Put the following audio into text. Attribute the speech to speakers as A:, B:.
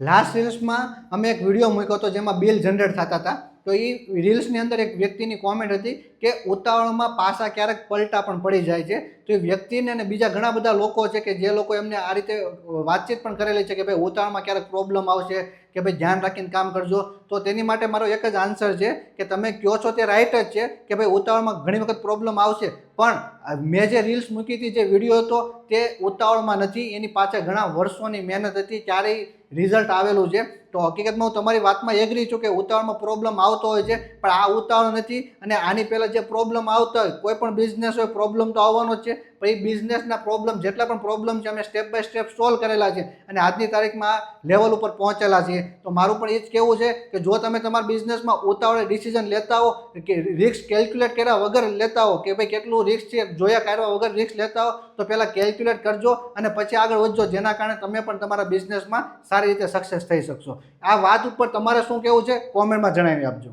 A: Last રીલ્સમાં અમે એક video મૂક્યો હતો જેમાં બિલ જનરેટ થતા હતા. તો એ રીલ્સની અંદર એક વ્યક્તિની કોમેન્ટ હતી કે ઉતાવળમાં પાસા ક્યારેક પલટા પણ પડી જાય છે. તો એ વ્યક્તિને અને બીજા ઘણા બધા લોકો છે કે જે લોકો એમને આ રીતે વાતચીત પણ કરેલી છે કે ભાઈ ઉતાવળમાં ક્યારેક પ્રોબ્લેમ આવશે કે ભાઈ ધ્યાન રાખીને કામ કરજો. તો તેની માટે મારો એક જ આન્સર છે કે તમે કહો છો તે રાઈટ જ છે કે ભાઈ ઉતાવળમાં ઘણી વખત પ્રોબ્લેમ આવશે, પણ મેં જે રીલ્સ મૂકી હતી, જે વિડીયો હતો, તે ઉતાવળમાં નથી. એની પાછળ ઘણા વર્ષોની મહેનત હતી, ક્યારેય રિઝલ્ટ આવેલું છે. તો હકીકતમાં હું તમારી વાતમાં એગ્રી છું કે ઉતાવળમાં પ્રોબ્લેમ આવતો હોય છે, પણ આ ઉતાવળ નથી. અને આની પહેલાં જે પ્રોબ્લેમ આવતા હોય, કોઈ પણ બિઝનેસ હોય, પ્રોબ્લેમ તો આવવાનો જ છે. પણ એ બિઝનેસના પ્રોબ્લેમ, જેટલા પણ પ્રોબ્લેમ છે, અમે સ્ટેપ બાય સ્ટેપ સોલ્વ કરેલા છે અને આજની તારીખમાં લેવલ ઉપર પહોંચેલા છીએ. તો મારું પણ એ જ કહેવું છે કે જો તમે તમારા બિઝનેસમાં ઉતાવળે ડિસિઝન લેતા હો, કે રિસ્ક કેલ્ક્યુલેટ કર્યા વગર લેતા હો, કે ભાઈ કેટલું રિસ્ક છે જોયા કર્યા વગર રિસ્ક લેતા હો, તો પહેલાં કેલ્ક્યુલેટ કરજો અને પછી આગળ વધજો, જેના કારણે તમે પણ તમારા બિઝનેસમાં સારી રીતે સક્સેસ થઈ શકશો. આ વાત ઉપર તમારે શું કહેવું છે, કોમેન્ટમાં જણાવી આપજો.